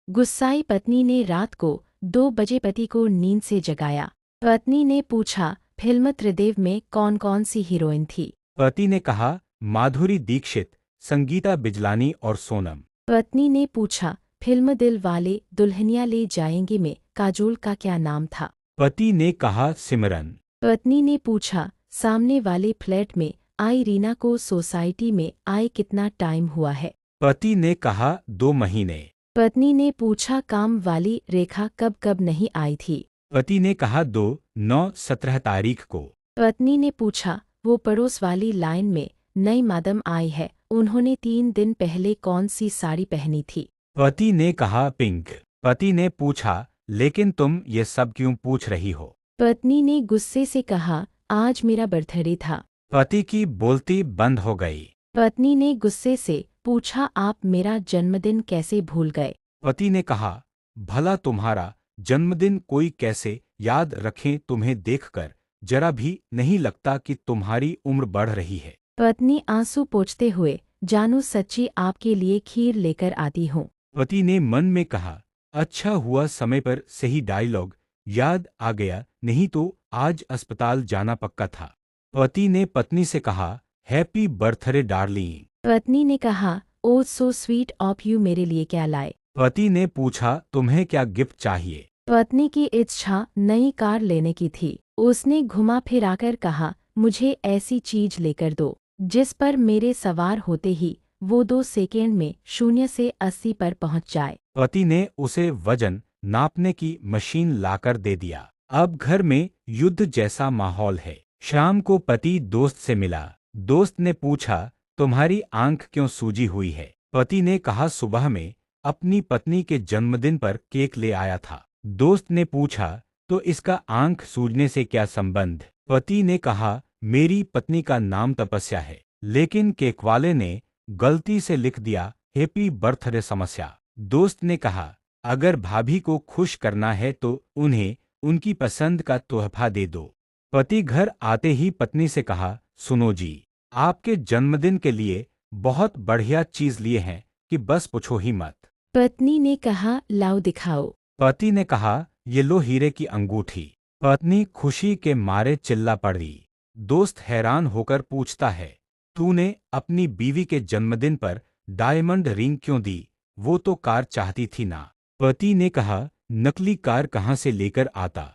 गुस्साई पत्नी ने रात को 2 बजे पति को नींद से जगाया। पत्नी ने पूछा, फिल्म त्रिदेव में कौन कौन सी हीरोइन थी? पति ने कहा, माधुरी दीक्षित, संगीता बिजलानी और सोनम। पत्नी ने पूछा, फिल्म दिल वाले दुल्हनिया ले जाएंगे में काजोल का क्या नाम था? पति ने कहा, सिमरन। पत्नी ने पूछा, सामने वाले फ्लैट में आई रीना को सोसाइटी में आए कितना टाइम हुआ है? पति ने कहा, 2 महीने। पत्नी ने पूछा, काम वाली रेखा कब कब नहीं आई थी? पति ने कहा, 2/9/17 तारीख को। पत्नी ने पूछा, वो पड़ोस वाली लाइन में नई मादम आई है, उन्होंने 3 दिन पहले कौन सी साड़ी पहनी थी? पति ने कहा, पिंक। पति ने पूछा, लेकिन तुम ये सब क्यों पूछ रही हो? पत्नी ने गुस्से से कहा, आज मेरा बर्थडे था। पति की बोलती बंद हो गई। पत्नी ने गुस्से से पूछा, आप मेरा जन्मदिन कैसे भूल गए? पति ने कहा, भला तुम्हारा जन्मदिन कोई कैसे याद रखें? तुम्हें देखकर जरा भी नहीं लगता कि तुम्हारी उम्र बढ़ रही है। पत्नी आंसू पोंछते हुए, जानू सच्ची आपके लिए खीर लेकर आती हूँ। पति ने मन में कहा, अच्छा हुआ समय पर सही डायलॉग याद आ गया, नहीं तो आज अस्पताल जाना पक्का था। पति ने पत्नी से कहा, हैप्पी बर्थडे डार्लिंग। पत्नी ने कहा, ओ सो स्वीट ऑफ यू, मेरे लिए क्या लाए? पति ने पूछा, तुम्हें क्या गिफ्ट चाहिए? पत्नी की इच्छा नई कार लेने की थी। उसने घुमा फिराकर कहा, मुझे ऐसी चीज लेकर दो जिस पर मेरे सवार होते ही वो 2 सेकेंड में 0 से 80 पर पहुंच जाए। पति ने उसे वजन नापने की मशीन लाकर दे दिया। अब घर में युद्ध जैसा माहौल है। शाम को पति दोस्त से मिला। दोस्त ने पूछा, तुम्हारी आंख क्यों सूजी हुई है? पति ने कहा, सुबह में अपनी पत्नी के जन्मदिन पर केक ले आया था। दोस्त ने पूछा, तो इसका आंख सूजने से क्या संबंध? पति ने कहा, मेरी पत्नी का नाम तपस्या है, लेकिन केक वाले ने गलती से लिख दिया हैप्पी बर्थडे समस्या। दोस्त ने कहा, अगर भाभी को खुश करना है तो उन्हें उनकी पसंद का तोहफा दे दो। पति घर आते ही पत्नी से कहा, सुनो जी, आपके जन्मदिन के लिए बहुत बढ़िया चीज लिए हैं कि बस पूछो ही मत। पत्नी ने कहा, लाओ दिखाओ। पति ने कहा, ये लो हीरे की अंगूठी। पत्नी खुशी के मारे चिल्ला पड़ी। दोस्त हैरान होकर पूछता है, तूने अपनी बीवी के जन्मदिन पर डायमंड रिंग क्यों दी? वो तो कार चाहती थी ना। पति ने कहा, नकली कार कहाँ से लेकर आता?